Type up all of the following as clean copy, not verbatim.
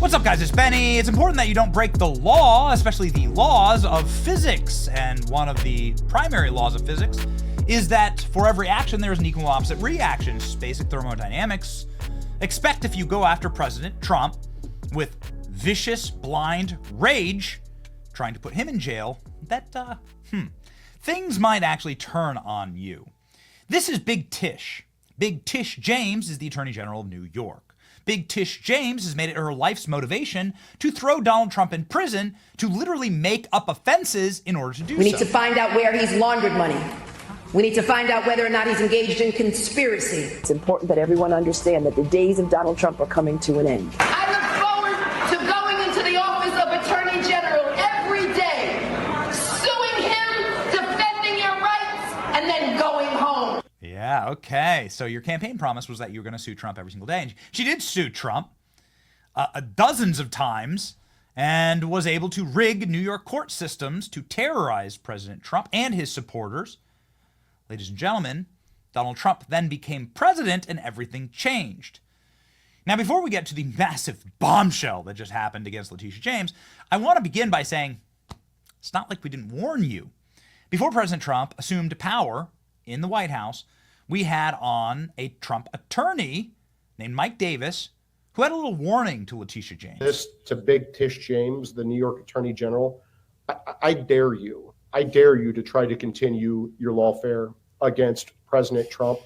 What's up, guys? It's Benny. It's important that you don't break the law, especially the laws of physics. And one of the primary laws of physics is that for every action, there is an equal opposite reaction. It's basic thermodynamics. Expect if you go after President Trump with vicious, blind rage, trying to put him in jail, that, things might actually turn on you. This is Big Tish. Big Tish James is the Attorney General of New York. Big Tish James has made it her life's motivation to throw Donald Trump in prison, to literally make up offenses in order to do so. We need to find out where he's laundered money. We need to find out whether or not he's engaged in conspiracy. It's important that everyone understand that the days of Donald Trump are coming to an end. I look forward to going into the office of Attorney General every day, suing him, defending your rights, and then going home. Yeah, okay. So your campaign promise was that you were going to sue Trump every single day. And she did sue Trump dozens of times and was able to rig New York court systems to terrorize President Trump and his supporters. Ladies and gentlemen, Donald Trump then became president and everything changed. Now, before we get to the massive bombshell that just happened against Letitia James, I want to begin by saying it's not like we didn't warn you. Before President Trump assumed power in the White House, we had on a Trump attorney named Mike Davis who had a little warning to Letitia James. This to Big Tish James, the New York Attorney General. I dare you to try to continue your lawfare against President Trump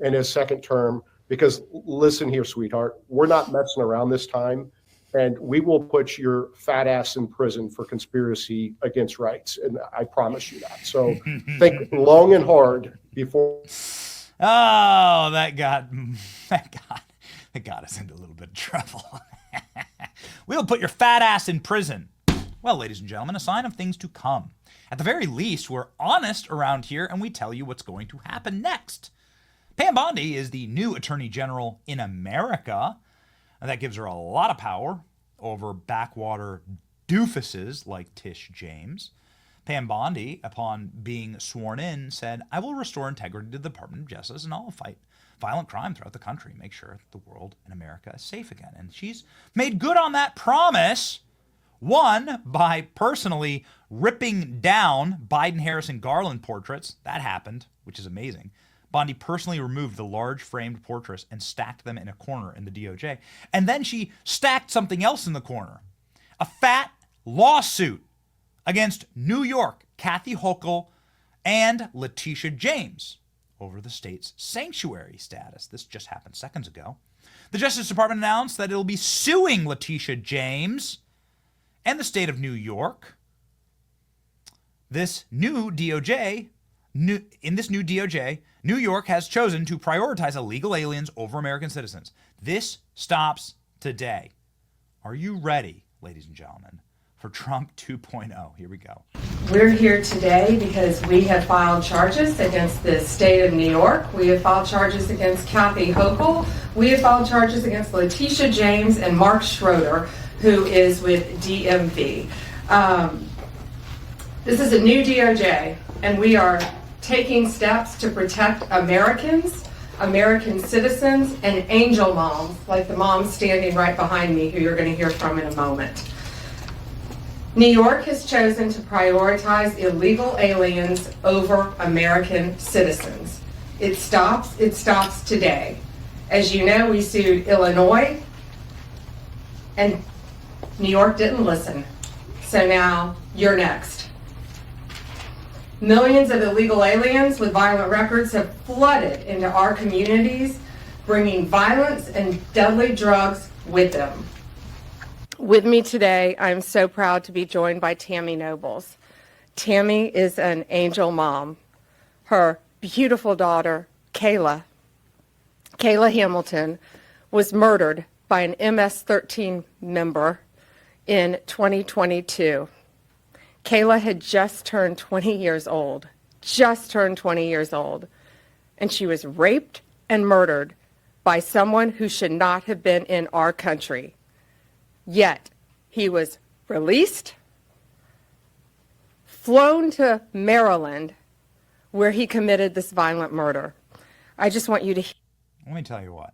in his second term, because listen here, sweetheart, we're not messing around this time, and we will put your fat ass in prison for conspiracy against rights. And I promise you that. So think long and hard before. Oh, that got us into a little bit of trouble. We'll put your fat ass in prison. Well, ladies and gentlemen, a sign of things to come. At the very least, we're honest around here and we tell you what's going to happen next. Pam Bondi is the new Attorney General in America, and that gives her a lot of power over backwater doofuses like Tish James. Pam Bondi, upon being sworn in, said, "I will restore integrity to the Department of Justice and I'll fight violent crime throughout the country, make sure the world and America is safe again." And she's made good on that promise. One, by personally ripping down Biden, Harris, and Garland portraits. That happened, which is amazing. Bondi personally removed the large framed portraits and stacked them in a corner in the DOJ. And then she stacked something else in the corner. A fat lawsuit against New York, Kathy Hochul, and Letitia James over the state's sanctuary status. This just happened seconds ago. The Justice Department announced that it'll be suing Letitia James and the state of New York. This new DOJ, New York has chosen to prioritize illegal aliens over American citizens. This stops today. Are you ready, ladies and gentlemen, for Trump 2.0? Here we go. We're here today because we have filed charges against the state of New York. We have filed charges against Kathy Hochul. We have filed charges against Letitia James and Mark Schroeder, who is with DMV. This is a new DOJ, and we are taking steps to protect Americans, American citizens, and angel moms, like the mom standing right behind me, who you're going to hear from in a moment. New York has chosen to prioritize illegal aliens over American citizens. It stops today. As you know, we sued Illinois, and New York didn't listen. So now you're next. Millions of illegal aliens with violent records have flooded into our communities, bringing violence and deadly drugs with them. With me today, I'm so proud to be joined by Tammy Nobles. Tammy is an angel mom. Her beautiful daughter, Kayla Hamilton, was murdered by an MS-13 member in 2022. Kayla had just turned 20 years old, and she was raped and murdered by someone who should not have been in our country. Yet, he was released, flown to Maryland, where he committed this violent murder. I just want you to... Let me tell you what.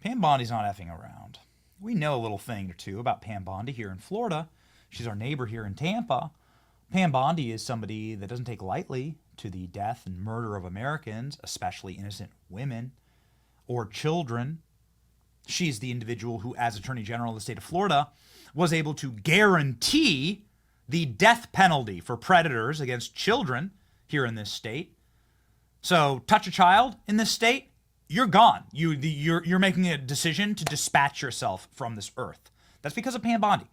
Pam Bondi's not effing around. We know a little thing or two about Pam Bondi here in Florida. She's our neighbor here in Tampa. Pam Bondi is somebody that doesn't take lightly to the death and murder of Americans, especially innocent women or children. She's the individual who, as Attorney General of the state of Florida, was able to guarantee the death penalty for predators against children here in this state. So, touch a child in this state, you're gone. You're making a decision to dispatch yourself from this earth. That's because of Pam Bondi.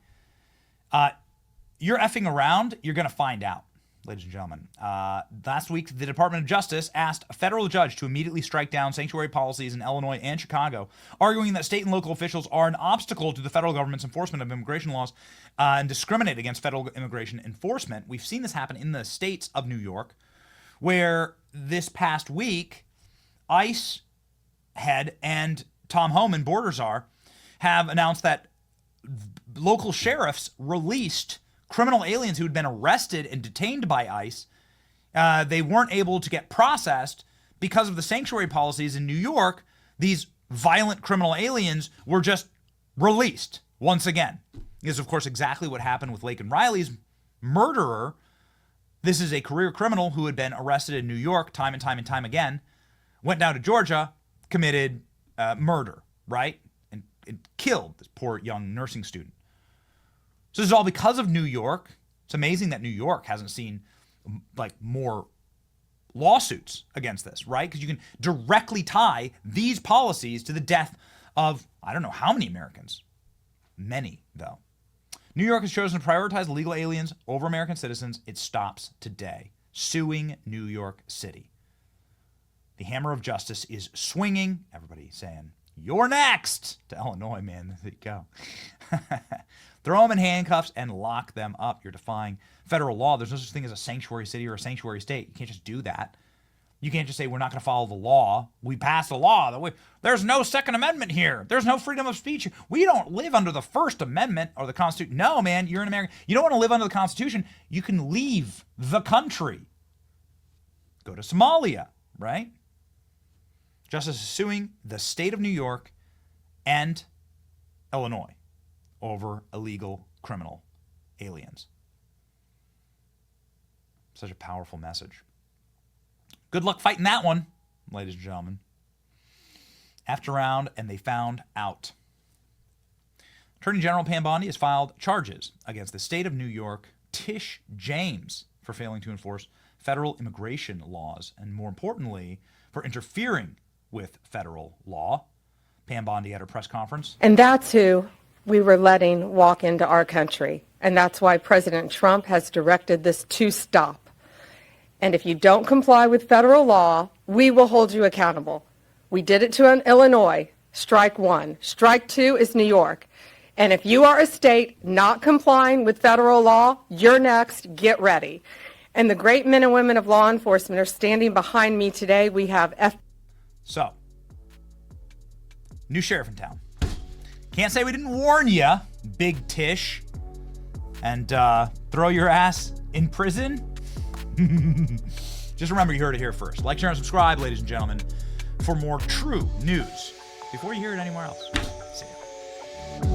You're effing around, you're going to find out, ladies and gentlemen. Last week, the Department of Justice asked a federal judge to immediately strike down sanctuary policies in Illinois and Chicago, arguing that state and local officials are an obstacle to the federal government's enforcement of immigration laws and discriminate against federal immigration enforcement. We've seen this happen in the states of New York, where this past week, ICE head and Tom Homan, border czar, have announced that local sheriffs released criminal aliens who had been arrested and detained by ICE. They weren't able to get processed because of the sanctuary policies in New York. These violent criminal aliens were just released once again. This is, of course, exactly what happened with Laken Riley's murderer. This is a career criminal who had been arrested in New York time and time again, went down to Georgia, committed murder, right? And killed this poor young nursing student. So this is all because of New York. It's amazing that New York hasn't seen like more lawsuits against this, right? Because you can directly tie these policies to the death of, I don't know how many Americans. Many, though. New York has chosen to prioritize illegal aliens over American citizens. It stops today. Suing New York City. The hammer of justice is swinging. Everybody saying, "You're next," to Illinois, man. There you go. Throw them in handcuffs and lock them up. You're defying federal law. There's no such thing as a sanctuary city or a sanctuary state. You can't just do that. You can't just say, we're not going to follow the law. We passed a law. There's no Second Amendment here. There's no freedom of speech. We don't live under the First Amendment or the Constitution. No, man, you're an American. You don't want to live under the Constitution. You can leave the country. Go to Somalia, right? Justice is suing the state of New York and Illinois over illegal criminal aliens. Such a powerful message. Good luck fighting that one, ladies and gentlemen. After round, and they found out. Attorney General Pam Bondi has filed charges against the state of New York, Letitia James, for failing to enforce federal immigration laws, and more importantly, for interfering with federal law. Pam Bondi at her press conference. And that's who we were letting walk into our country. And that's why President Trump has directed this to stop. And if you don't comply with federal law, we will hold you accountable. We did it to Illinois. Strike one. Strike two is New York. And if you are a state not complying with federal law, you're next. Get ready. And the great men and women of law enforcement are standing behind me today. We have So, new sheriff in town. Can't say we didn't warn you, Big Tish, and throw your ass in prison. Just remember, you heard it here first. Like, share, and subscribe, ladies and gentlemen, for more true news before you hear it anywhere else. See ya.